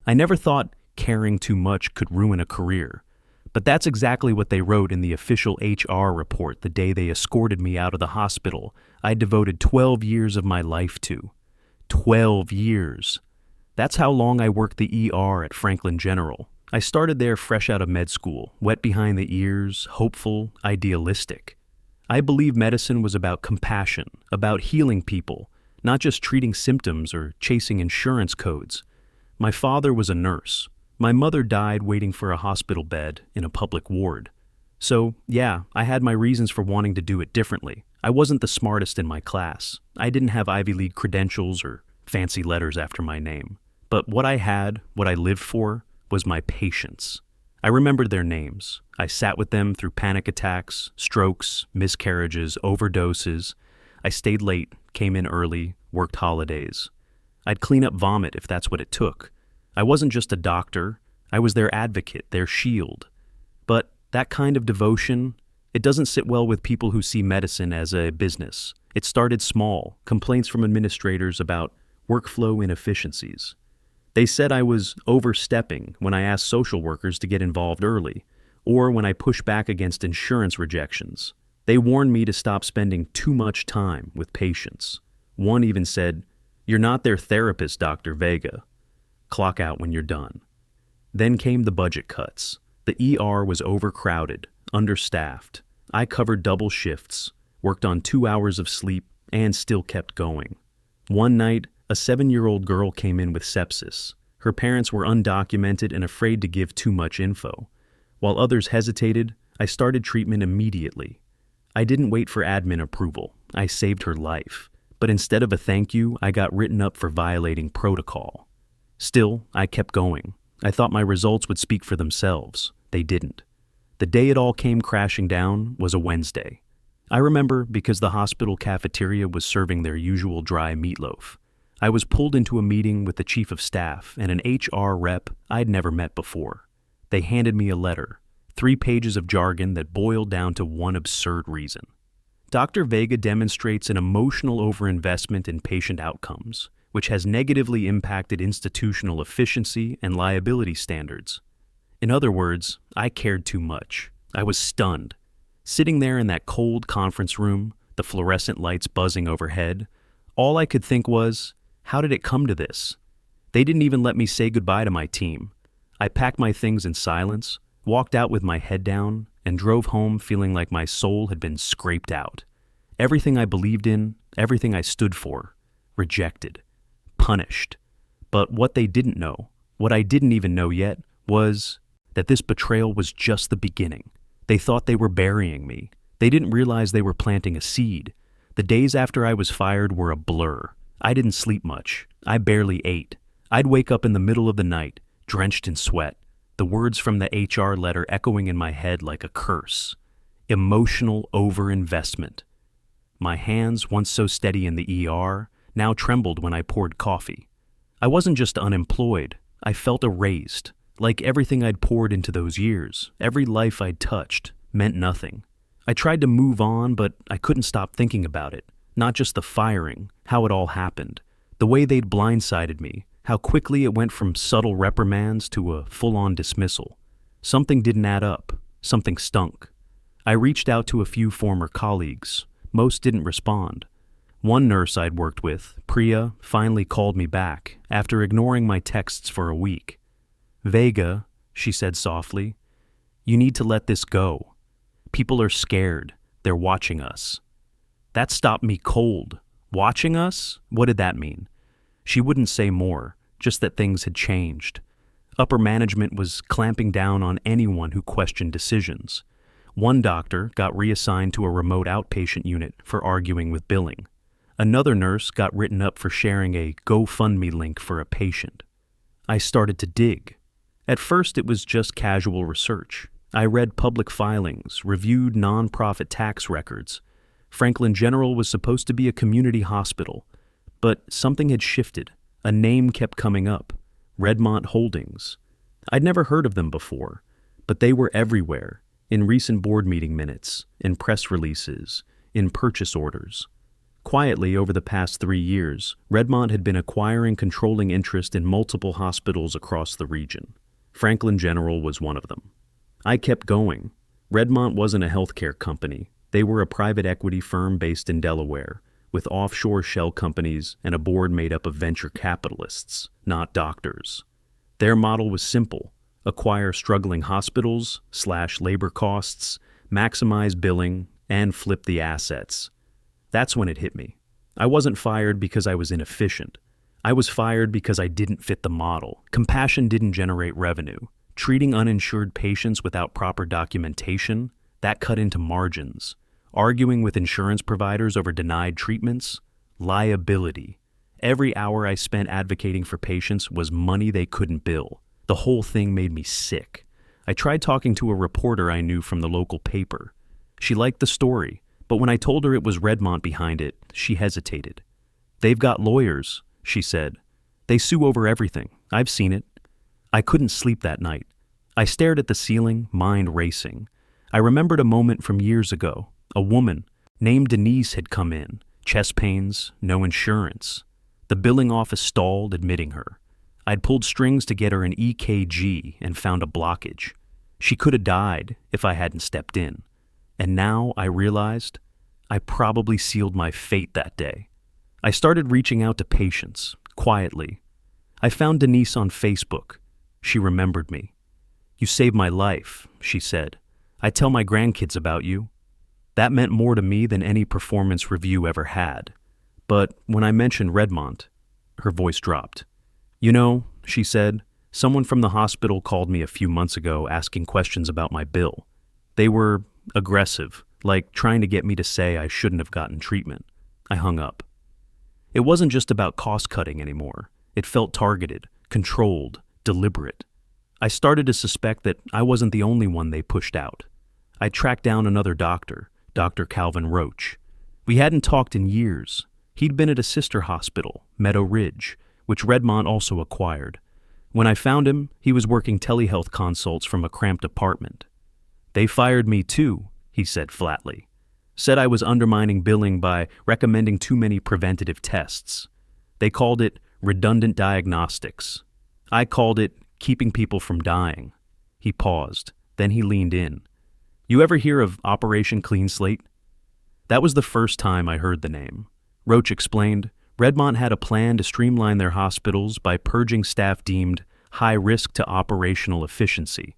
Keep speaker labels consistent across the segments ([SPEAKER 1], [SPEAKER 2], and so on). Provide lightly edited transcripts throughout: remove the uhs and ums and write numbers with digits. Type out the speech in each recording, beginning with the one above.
[SPEAKER 1] I never thought caring too much could ruin a career. But that's exactly what they wrote in the official HR report the day they escorted me out of the hospital I devoted 12 years of my life to. 12 years. That's how long I worked the ER at Franklin General. I started there fresh out of med school, wet behind the ears, hopeful, idealistic. I believe medicine was about compassion, about healing people, not just treating symptoms or chasing insurance codes. My father was a nurse. My mother died waiting for a hospital bed in a public ward. So, yeah, I had my reasons for wanting to do it differently. I wasn't the smartest in my class. I didn't have Ivy League credentials or fancy letters after my name. But what I had, what I lived for, was my patients. I remembered their names. I sat with them through panic attacks, strokes, miscarriages, overdoses. I stayed late, came in early, worked holidays. I'd clean up vomit if that's what it took. I wasn't just a doctor. I was their advocate, their shield. But that kind of devotion, it doesn't sit well with people who see medicine as a business. It started small, complaints from administrators about workflow inefficiencies. They said I was overstepping when I asked social workers to get involved early, or when I pushed back against insurance rejections. They warned me to stop spending too much time with patients. One even said, "You're not their therapist, Dr. Vega. Clock out when you're done." Then came the budget cuts. The ER was overcrowded, understaffed. I covered double shifts, worked on 2 hours of sleep, and still kept going. One night, a 7-year-old girl came in with sepsis. Her parents were undocumented and afraid to give too much info. While others hesitated, I started treatment immediately. I didn't wait for admin approval. I saved her life. But instead of a thank you, I got written up for violating protocol. Still, I kept going. I thought my results would speak for themselves. They didn't. The day it all came crashing down was a Wednesday. I remember because the hospital cafeteria was serving their usual dry meatloaf. I was pulled into a meeting with the chief of staff and an HR rep I'd never met before. They handed me a letter, 3 pages of jargon that boiled down to one absurd reason. Dr. Vega demonstrates an emotional overinvestment in patient outcomes, which has negatively impacted institutional efficiency and liability standards. In other words, I cared too much. I was stunned. Sitting there in that cold conference room, the fluorescent lights buzzing overhead, all I could think was, how did it come to this? They didn't even let me say goodbye to my team. I packed my things in silence, walked out with my head down, and drove home feeling like my soul had been scraped out. Everything I believed in, everything I stood for, rejected, punished. But what they didn't know, what I didn't even know yet, was that this betrayal was just the beginning. They thought they were burying me. They didn't realize they were planting a seed. The days after I was fired were a blur. I didn't sleep much. I barely ate. I'd wake up in the middle of the night, drenched in sweat, the words from the HR letter echoing in my head like a curse. Emotional overinvestment. My hands, once so steady in the ER, now trembled when I poured coffee. I wasn't just unemployed. I felt erased, like everything I'd poured into those years, every life I'd touched, meant nothing. I tried to move on, but I couldn't stop thinking about it. Not just the firing, how it all happened, the way they'd blindsided me, how quickly it went from subtle reprimands to a full-on dismissal. Something didn't add up. Something stunk. I reached out to a few former colleagues. Most didn't respond. One nurse I'd worked with, Priya, finally called me back after ignoring my texts for a week. "Vega," she said softly, "you need to let this go. People are scared. They're watching us." That stopped me cold. Watching us? What did that mean? She wouldn't say more, just that things had changed. Upper management was clamping down on anyone who questioned decisions. One doctor got reassigned to a remote outpatient unit for arguing with billing. Another nurse got written up for sharing a GoFundMe link for a patient. I started to dig. At first, it was just casual research. I read public filings, reviewed nonprofit tax records. Franklin General was supposed to be a community hospital, but something had shifted. A name kept coming up, Redmont Holdings. I'd never heard of them before, but they were everywhere, in recent board meeting minutes, in press releases, in purchase orders. Quietly, over the past 3 years, Redmont had been acquiring controlling interest in multiple hospitals across the region. Franklin General was one of them. I kept going. Redmont wasn't a healthcare company. They were a private equity firm based in Delaware, with offshore shell companies and a board made up of venture capitalists, not doctors. Their model was simple: acquire struggling hospitals, slash labor costs, maximize billing, and flip the assets. That's when it hit me. I wasn't fired because I was inefficient. I was fired because I didn't fit the model. Compassion didn't generate revenue. Treating uninsured patients without proper documentation, that cut into margins. Arguing with insurance providers over denied treatments, liability. Every hour I spent advocating for patients was money they couldn't bill. The whole thing made me sick. I tried talking to a reporter I knew from the local paper. She liked the story, but when I told her it was Redmont behind it, she hesitated. "They've got lawyers," she said. "They sue over everything. I've seen it." I couldn't sleep that night. I stared at the ceiling, mind racing. I remembered a moment from years ago. A woman named Denise had come in, chest pains, no insurance. The billing office stalled, admitting her. I'd pulled strings to get her an EKG and found a blockage. She could have died if I hadn't stepped in. And now I realized I probably sealed my fate that day. I started reaching out to patients, quietly. I found Denise on Facebook. She remembered me. "You saved my life," she said. "I tell my grandkids about you." That meant more to me than any performance review ever had. But when I mentioned Redmont, her voice dropped. "You know," she said, "someone from the hospital called me a few months ago asking questions about my bill. They were aggressive, like trying to get me to say I shouldn't have gotten treatment." I hung up. It wasn't just about cost-cutting anymore. It felt targeted, controlled, deliberate. I started to suspect that I wasn't the only one they pushed out. I tracked down another doctor, Dr. Calvin Roach. We hadn't talked in years. He'd been at a sister hospital, Meadow Ridge, which Redmont also acquired. When I found him, he was working telehealth consults from a cramped apartment. "They fired me too," he said flatly. "Said I was undermining billing by recommending too many preventative tests. They called it redundant diagnostics. I called it keeping people from dying." He paused. Then he leaned in. "You ever hear of Operation Clean Slate?" That was the first time I heard the name. Roach explained, Redmont had a plan to streamline their hospitals by purging staff deemed high risk to operational efficiency.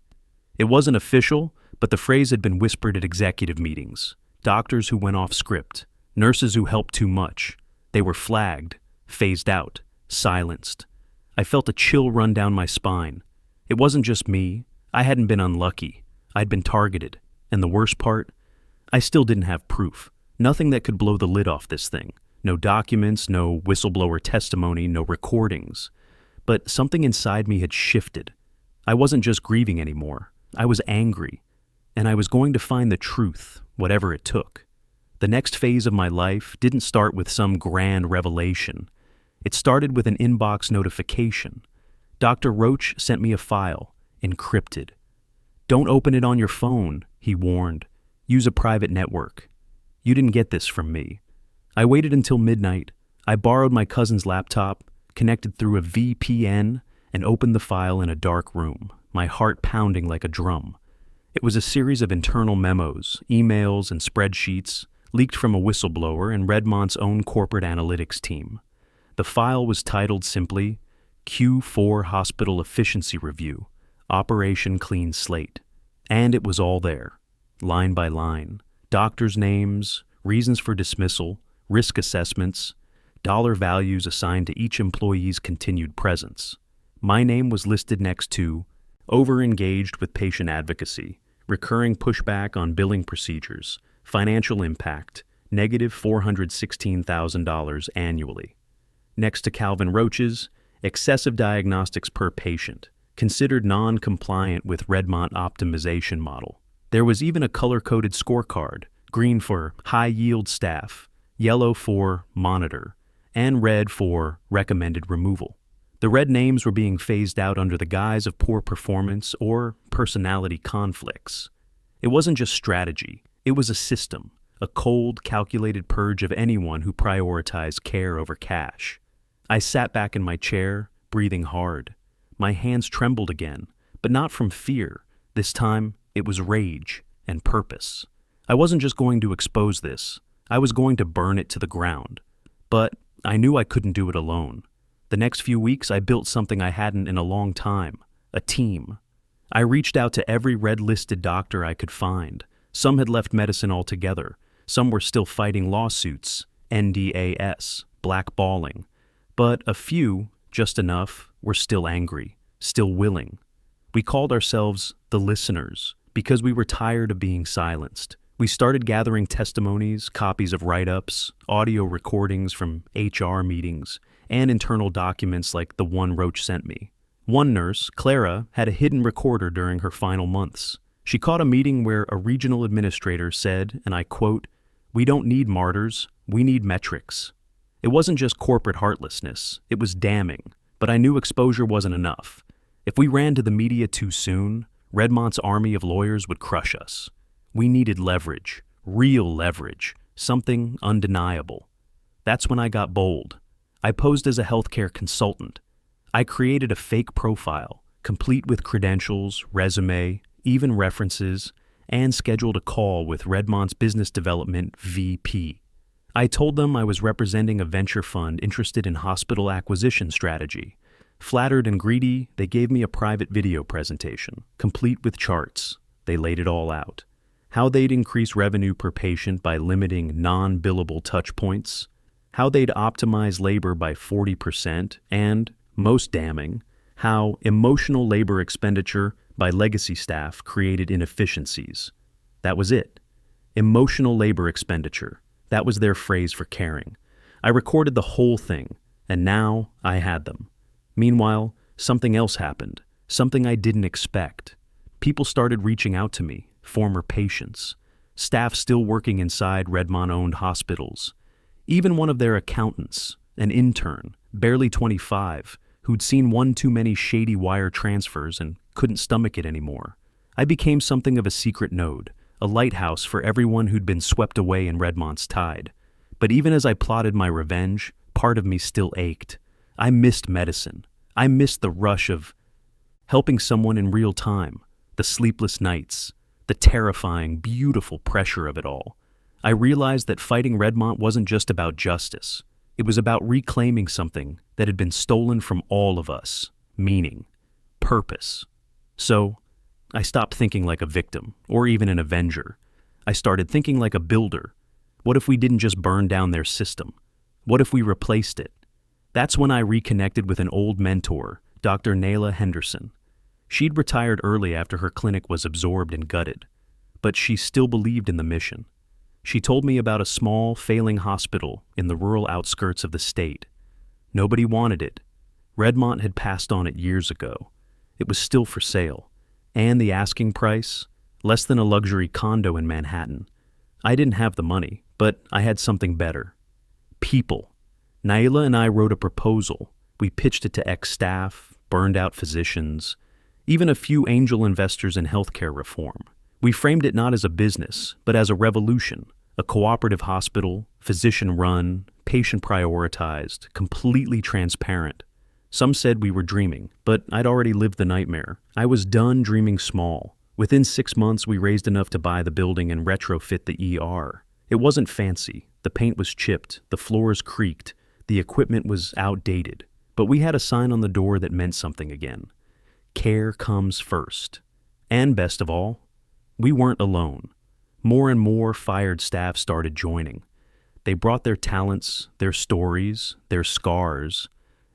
[SPEAKER 1] It wasn't official, but the phrase had been whispered at executive meetings. Doctors who went off script, nurses who helped too much. They were flagged, phased out, silenced. I felt a chill run down my spine. It wasn't just me. I hadn't been unlucky. I'd been targeted. And the worst part? I still didn't have proof. Nothing that could blow the lid off this thing. No documents, no whistleblower testimony, no recordings. But something inside me had shifted. I wasn't just grieving anymore. I was angry. And I was going to find the truth, whatever it took. The next phase of my life didn't start with some grand revelation. It started with an inbox notification. Dr. Roach sent me a file, encrypted. "Don't open it on your phone," he warned. "Use a private network." You didn't get this from me. I waited until midnight. I borrowed my cousin's laptop, connected through a VPN, and opened the file in a dark room, my heart pounding like a drum. It was a series of internal memos, emails, and spreadsheets leaked from a whistleblower and Redmont's own corporate analytics team. The file was titled simply, Q4 Hospital Efficiency Review, Operation Clean Slate. And it was all there, line by line. Doctors' names, reasons for dismissal, risk assessments, dollar values assigned to each employee's continued presence. My name was listed next to over-engaged with patient advocacy, recurring pushback on billing procedures, financial impact, negative $416,000 annually. Next to Calvin Roach's, excessive diagnostics per patient, considered non-compliant with Redmont optimization model. There was even a color-coded scorecard, green for high-yield staff, yellow for monitor, and red for recommended removal. The red names were being phased out under the guise of poor performance or personality conflicts. It wasn't just strategy, it was a system, a cold, calculated purge of anyone who prioritized care over cash. I sat back in my chair, breathing hard. My hands trembled again, but not from fear. This time, it was rage and purpose. I wasn't just going to expose this. I was going to burn it to the ground. But I knew I couldn't do it alone. The next few weeks, I built something I hadn't in a long time, a team. I reached out to every red-listed doctor I could find. Some had left medicine altogether. Some were still fighting lawsuits, NDAS, blackballing. But a few, just enough, were still angry, still willing. We called ourselves the listeners because we were tired of being silenced. We started gathering testimonies, copies of write-ups, audio recordings from HR meetings, and internal documents like the one Roach sent me. One nurse, Clara, had a hidden recorder during her final months. She caught a meeting where a regional administrator said, and I quote, "We don't need martyrs, we need metrics." It wasn't just corporate heartlessness, it was damning, but I knew exposure wasn't enough. If we ran to the media too soon, Redmont's army of lawyers would crush us. We needed leverage, real leverage, something undeniable. That's when I got bold. I posed as a healthcare consultant. I created a fake profile, complete with credentials, resume, even references, and scheduled a call with Redmont's business development VP. I told them I was representing a venture fund interested in hospital acquisition strategy. Flattered and greedy, they gave me a private video presentation, complete with charts. They laid it all out. How they'd increase revenue per patient by limiting non-billable touch points, how they'd optimize labor by 40%, and, most damning, how emotional labor expenditure by legacy staff created inefficiencies. That was it. Emotional labor expenditure. That was their phrase for caring. I recorded the whole thing, and now I had them. Meanwhile, something else happened, something I didn't expect. People started reaching out to me, former patients, staff still working inside Redmont-owned hospitals, even one of their accountants, an intern, barely 25, who'd seen one too many shady wire transfers and couldn't stomach it anymore. I became something of a secret node, a lighthouse for everyone who'd been swept away in Redmont's tide. But even as I plotted my revenge, part of me still ached. I missed medicine. I missed the rush of helping someone in real time, the sleepless nights, the terrifying, beautiful pressure of it all. I realized that fighting Redmont wasn't just about justice. It was about reclaiming something that had been stolen from all of us, meaning, purpose. So, I stopped thinking like a victim, or even an avenger. I started thinking like a builder. What if we didn't just burn down their system? What if we replaced it? That's when I reconnected with an old mentor, Dr. Nayla Henderson. She'd retired early after her clinic was absorbed and gutted, but she still believed in the mission. She told me about a small, failing hospital in the rural outskirts of the state. Nobody wanted it. Redmont had passed on it years ago. It was still for sale. And the asking price? Less than a luxury condo in Manhattan. I didn't have the money, but I had something better. People. Naila and I wrote a proposal. We pitched it to ex-staff, burned-out physicians, even a few angel investors in healthcare reform. We framed it not as a business, but as a revolution, a cooperative hospital, physician-run, patient-prioritized, completely transparent. Some said we were dreaming, but I'd already lived the nightmare. I was done dreaming small. Within 6 months, we raised enough to buy the building and retrofit the ER. It wasn't fancy. The paint was chipped, the floors creaked, the equipment was outdated. But we had a sign on the door that meant something again. Care comes first. And best of all, we weren't alone. More and more fired staff started joining. They brought their talents, their stories, their scars,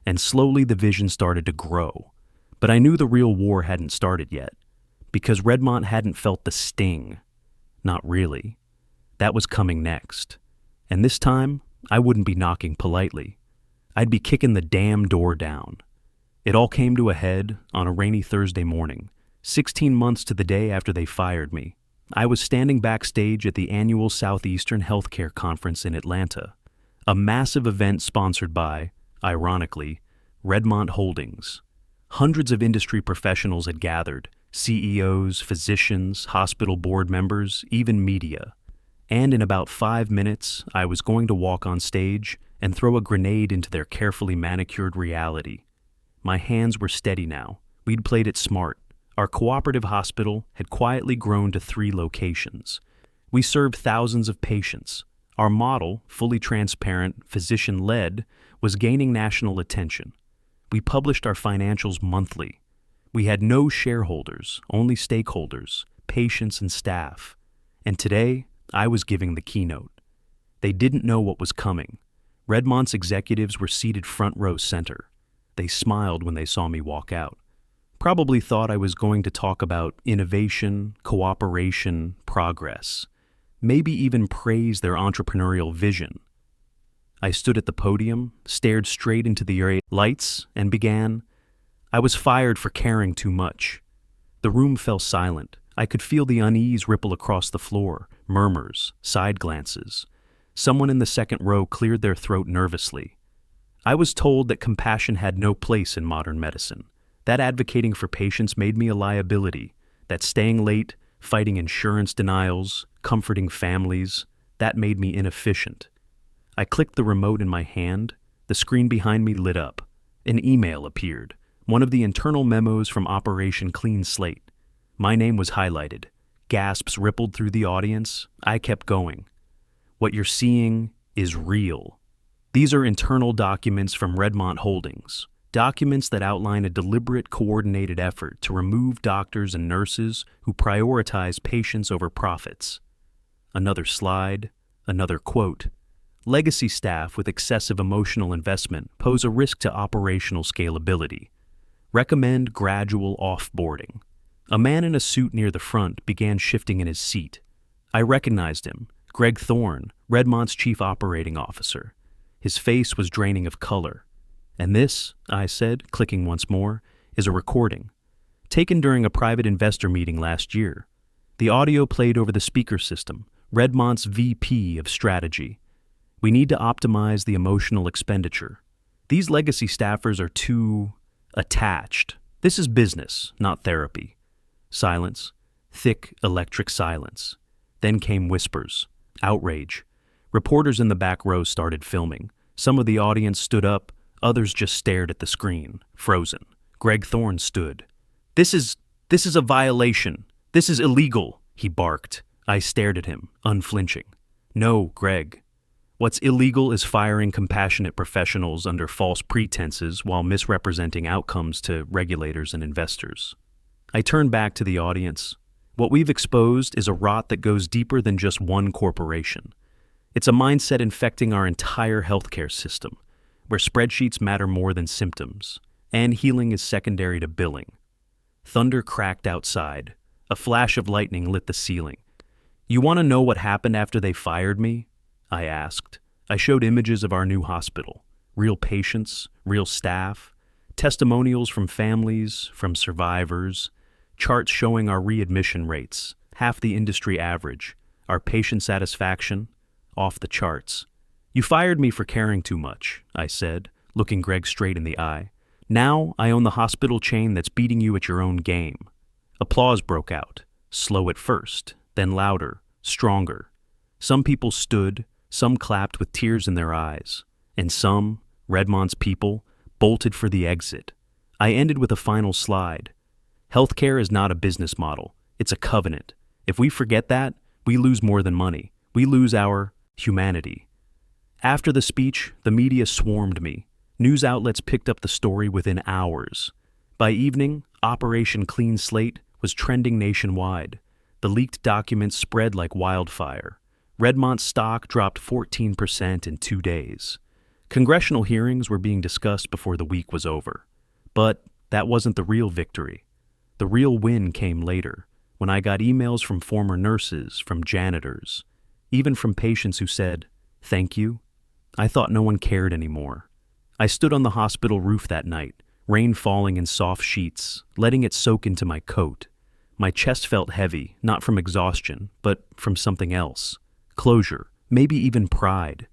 [SPEAKER 1] and slowly the vision started to grow. But I knew the real war hadn't started yet, because Redmont hadn't felt the sting. Not really. That was coming next. And this time, I wouldn't be knocking politely. I'd be kicking the damn door down. It all came to a head on a rainy Thursday morning, 16 months to the day after they fired me. I was standing backstage at the annual Southeastern Healthcare Conference in Atlanta, a massive event sponsored by, ironically, Redmont Holdings. Hundreds of industry professionals had gathered, CEOs, physicians, hospital board members, even media. And in about 5 minutes, I was going to walk on stage and throw a grenade into their carefully manicured reality. My hands were steady now. We'd played it smart. Our cooperative hospital had quietly grown to 3 locations. We served thousands of patients. Our model, fully transparent, physician-led, was gaining national attention. We published our financials monthly. We had no shareholders, only stakeholders, patients and staff. And today, I was giving the keynote. They didn't know what was coming. Redmont's executives were seated front row center. They smiled when they saw me walk out. Probably thought I was going to talk about innovation, cooperation, progress. Maybe even praise their entrepreneurial vision. I stood at the podium, stared straight into the lights, and began. I was fired for caring too much. The room fell silent. I could feel the unease ripple across the floor, murmurs, side glances. Someone in the second row cleared their throat nervously. I was told that compassion had no place in modern medicine, that advocating for patients made me a liability, that staying late, fighting insurance denials, comforting families, that made me inefficient. I clicked the remote in my hand. The screen behind me lit up. An email appeared, one of the internal memos from Operation Clean Slate. My name was highlighted. Gasps rippled through the audience. I kept going. What you're seeing is real. These are internal documents from Redmont Holdings, documents that outline a deliberate, coordinated effort to remove doctors and nurses who prioritize patients over profits. Another slide, another quote. Legacy staff with excessive emotional investment pose a risk to operational scalability. Recommend gradual offboarding. A man in a suit near the front began shifting in his seat. I recognized him, Greg Thorne, Redmont's chief operating officer. His face was draining of color. And this, I said, clicking once more, is a recording, taken during a private investor meeting last year. The audio played over the speaker system, Redmont's VP of strategy. We need to optimize the emotional expenditure. These legacy staffers are too attached. This is business, not therapy. Silence, thick electric silence. Then came whispers, outrage. Reporters in the back row started filming. Some of the audience stood up, others just stared at the screen, frozen. Greg Thorne stood. This is a violation. This is illegal, he barked. I stared at him, unflinching. No, Greg. What's illegal is firing compassionate professionals under false pretenses while misrepresenting outcomes to regulators and investors. I turned back to the audience. What we've exposed is a rot that goes deeper than just one corporation. It's a mindset infecting our entire healthcare system, where spreadsheets matter more than symptoms, and healing is secondary to billing. Thunder cracked outside. A flash of lightning lit the ceiling. You want to know what happened after they fired me? I asked. I showed images of our new hospital, real patients, real staff, testimonials from families, from survivors, charts showing our readmission rates, half the industry average, our patient satisfaction, off the charts. You fired me for caring too much, I said, looking Greg straight in the eye. Now I own the hospital chain that's beating you at your own game. Applause broke out, slow at first, then louder, stronger. Some people stood, some clapped with tears in their eyes, and some, Redmont's people, bolted for the exit. I ended with a final slide. Healthcare is not a business model. It's a covenant. If we forget that, we lose more than money. We lose our humanity. After the speech, the media swarmed me. News outlets picked up the story within hours. By evening, Operation Clean Slate was trending nationwide. The leaked documents spread like wildfire. Redmont's stock dropped 14% in 2 days. Congressional hearings were being discussed before the week was over. But that wasn't the real victory. The real win came later, when I got emails from former nurses, from janitors, even from patients who said, "Thank you." I thought no one cared anymore. I stood on the hospital roof that night, rain falling in soft sheets, letting it soak into my coat. My chest felt heavy, not from exhaustion, but from something else. Closure, maybe even pride.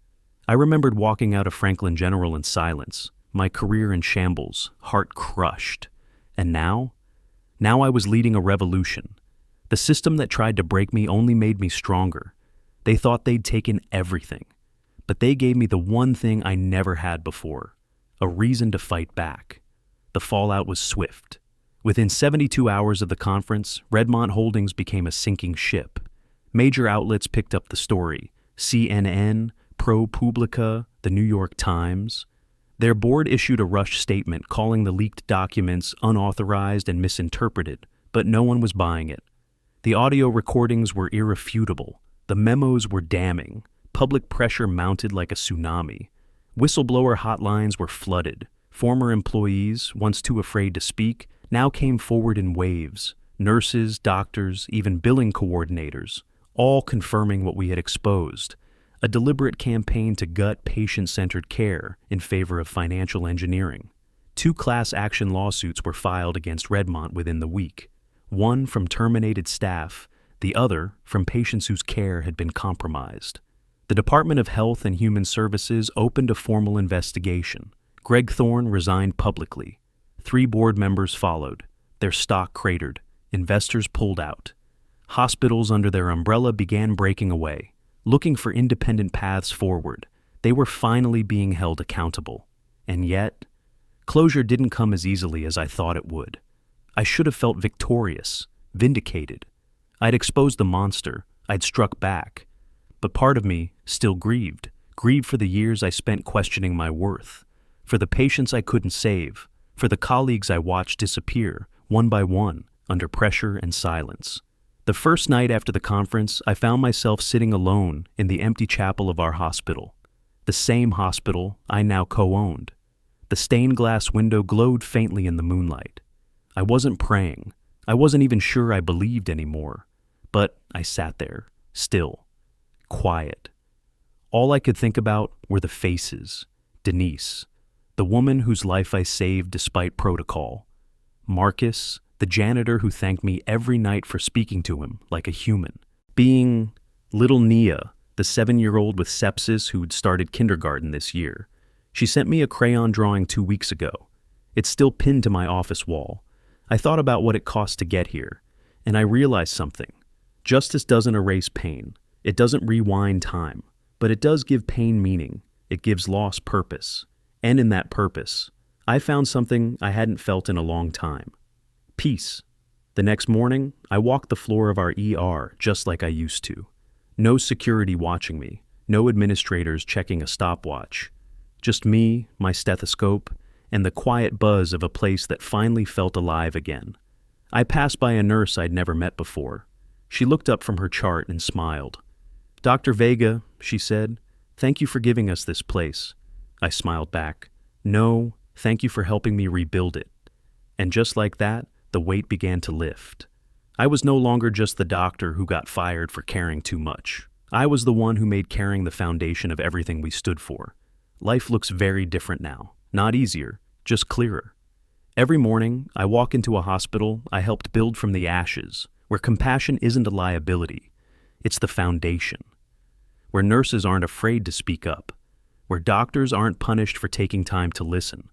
[SPEAKER 1] I remembered walking out of Franklin General in silence, my career in shambles, heart crushed. And now? Now I was leading a revolution. The system that tried to break me only made me stronger. They thought they'd taken everything, but they gave me the one thing I never had before, a reason to fight back. The fallout was swift. Within 72 hours of the conference, Redmont Holdings became a sinking ship. Major outlets picked up the story: CNN, ProPublica, the New York Times. Their board issued a rushed statement calling the leaked documents unauthorized and misinterpreted, but no one was buying it. The audio recordings were irrefutable. The memos were damning. Public pressure mounted like a tsunami. Whistleblower hotlines were flooded. Former employees, once too afraid to speak, now came forward in waves. Nurses, doctors, even billing coordinators, all confirming what we had exposed. A deliberate campaign to gut patient-centered care in favor of financial engineering. 2 class action lawsuits were filed against Redmont within the week. One from terminated staff, the other from patients whose care had been compromised. The Department of Health and Human Services opened a formal investigation. Greg Thorne resigned publicly. 3 board members followed. Their stock cratered. Investors pulled out. Hospitals under their umbrella began breaking away, looking for independent paths forward. They were finally being held accountable. And yet, closure didn't come as easily as I thought it would. I should have felt victorious, vindicated. I'd exposed the monster. I'd struck back. But part of me still grieved for the years I spent questioning my worth, for the patients I couldn't save, for the colleagues I watched disappear, one by one, under pressure and silence. The first night after the conference, I found myself sitting alone in the empty chapel of our hospital, the same hospital I now co-owned. The stained glass window glowed faintly in the moonlight. I wasn't praying. I wasn't even sure I believed anymore. But I sat there, still, quiet. All I could think about were the faces. Denise, the woman whose life I saved despite protocol. Marcus, the janitor who thanked me every night for speaking to him like a human. Being little Nia, the 7-year-old with sepsis who'd started kindergarten this year. She sent me a crayon drawing 2 weeks ago. It's still pinned to my office wall. I thought about what it cost to get here, and I realized something. Justice doesn't erase pain. It doesn't rewind time. But it does give pain meaning. It gives loss purpose. And in that purpose, I found something I hadn't felt in a long time. Peace. The next morning, I walked the floor of our ER just like I used to. No security watching me. No administrators checking a stopwatch. Just me, my stethoscope, and the quiet buzz of a place that finally felt alive again. I passed by a nurse I'd never met before. She looked up from her chart and smiled. "Dr. Vega," she said, "thank you for giving us this place." I smiled back. "No, thank you for helping me rebuild it." And just like that, the weight began to lift. I was no longer just the doctor who got fired for caring too much. I was the one who made caring the foundation of everything we stood for. Life looks very different now. Not easier, just clearer. Every morning, I walk into a hospital I helped build from the ashes, where compassion isn't a liability. It's the foundation. Where nurses aren't afraid to speak up. Where doctors aren't punished for taking time to listen.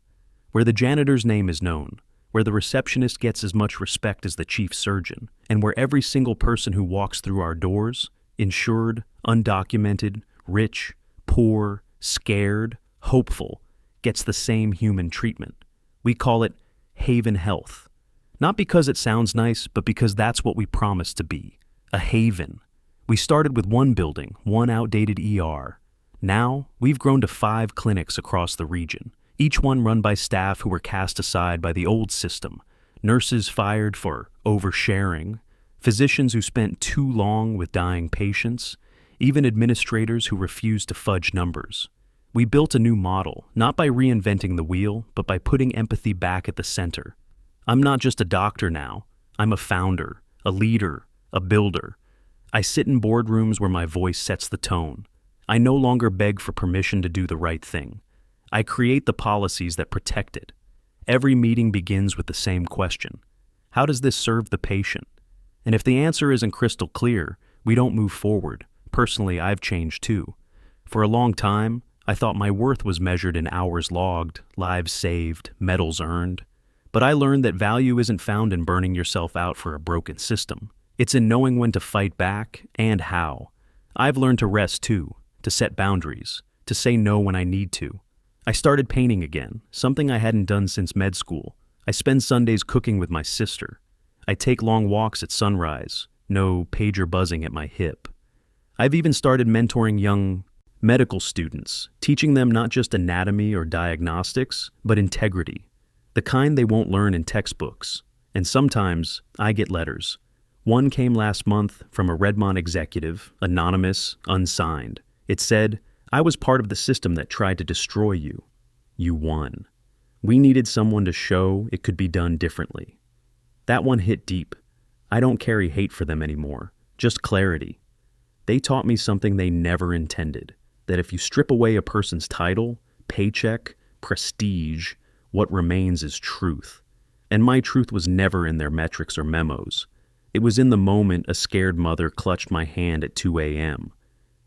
[SPEAKER 1] Where the janitor's name is known. Where the receptionist gets as much respect as the chief surgeon. And where every single person who walks through our doors, insured, undocumented, rich, poor, scared, hopeful, gets the same human treatment. We call it Haven Health. Not because it sounds nice, but because that's what we promised to be. A haven. We started with 1 building, 1 outdated ER. Now, we've grown to 5 clinics across the region, each one run by staff who were cast aside by the old system, nurses fired for oversharing, physicians who spent too long with dying patients, even administrators who refused to fudge numbers. We built a new model, not by reinventing the wheel, but by putting empathy back at the center. I'm not just a doctor now. I'm a founder, a leader, a builder. I sit in boardrooms where my voice sets the tone. I no longer beg for permission to do the right thing. I create the policies that protect it. Every meeting begins with the same question. How does this serve the patient? And if the answer isn't crystal clear, we don't move forward. Personally, I've changed too. For a long time, I thought my worth was measured in hours logged, lives saved, medals earned. But I learned that value isn't found in burning yourself out for a broken system. It's in knowing when to fight back and how. I've learned to rest too, to set boundaries, to say no when I need to. I started painting again, something I hadn't done since med school. I spend Sundays cooking with my sister. I take long walks at sunrise, no pager buzzing at my hip. I've even started mentoring young medical students, teaching them not just anatomy or diagnostics, but integrity, the kind they won't learn in textbooks. And sometimes I get letters. One came last month from a Redmond executive, anonymous, unsigned. It said, "I was part of the system that tried to destroy you. You won. We needed someone to show it could be done differently." That one hit deep. I don't carry hate for them anymore, just clarity. They taught me something they never intended, that if you strip away a person's title, paycheck, prestige, what remains is truth. And my truth was never in their metrics or memos. It was in the moment a scared mother clutched my hand at 2 a.m.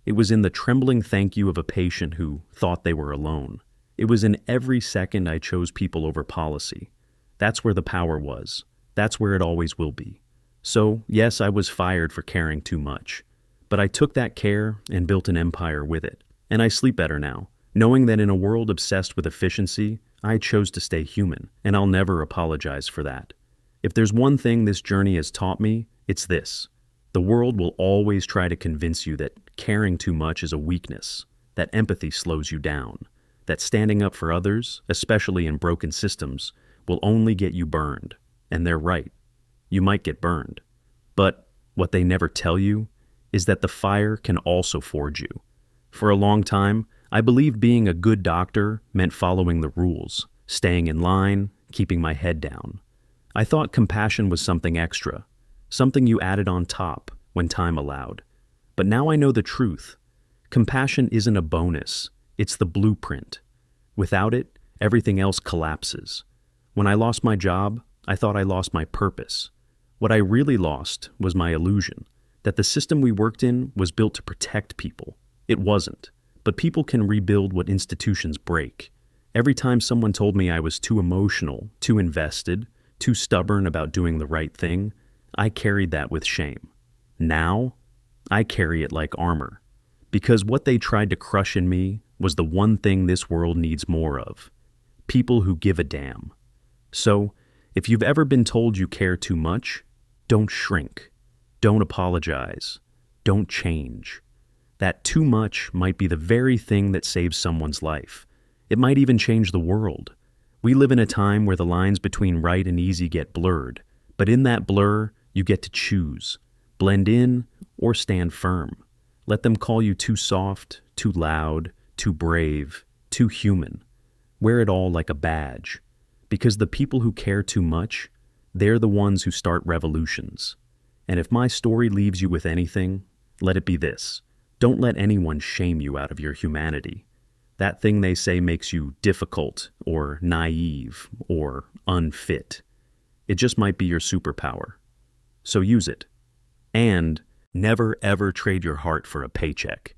[SPEAKER 1] It was in the trembling thank you of a patient who thought they were alone. It was in every second I chose people over policy. That's where the power was. That's where it always will be. So, yes, I was fired for caring too much. But I took that care and built an empire with it. And I sleep better now, knowing that in a world obsessed with efficiency, I chose to stay human, and I'll never apologize for that. If there's one thing this journey has taught me, it's this. The world will always try to convince you that caring too much is a weakness, that empathy slows you down, that standing up for others, especially in broken systems, will only get you burned. And they're right. You might get burned. But what they never tell you is that the fire can also forge you. For a long time, I believed being a good doctor meant following the rules, staying in line, keeping my head down. I thought compassion was something extra, something you added on top when time allowed. But now I know the truth. Compassion isn't a bonus, it's the blueprint. Without it, everything else collapses. When I lost my job, I thought I lost my purpose. What I really lost was my illusion, that the system we worked in was built to protect people. It wasn't. But people can rebuild what institutions break. Every time someone told me I was too emotional, too invested, too stubborn about doing the right thing, I carried that with shame. Now, I carry it like armor. Because what they tried to crush in me was the one thing this world needs more of. People who give a damn. So, if you've ever been told you care too much, don't shrink. Don't apologize. Don't change. That too much might be the very thing that saves someone's life. It might even change the world. We live in a time where the lines between right and easy get blurred, but in that blur, you get to choose. Blend in or stand firm. Let them call you too soft, too loud, too brave, too human. Wear it all like a badge. Because the people who care too much, they're the ones who start revolutions. And if my story leaves you with anything, let it be this. Don't let anyone shame you out of your humanity. That thing they say makes you difficult or naive or unfit. It just might be your superpower. So use it. And never ever trade your heart for a paycheck.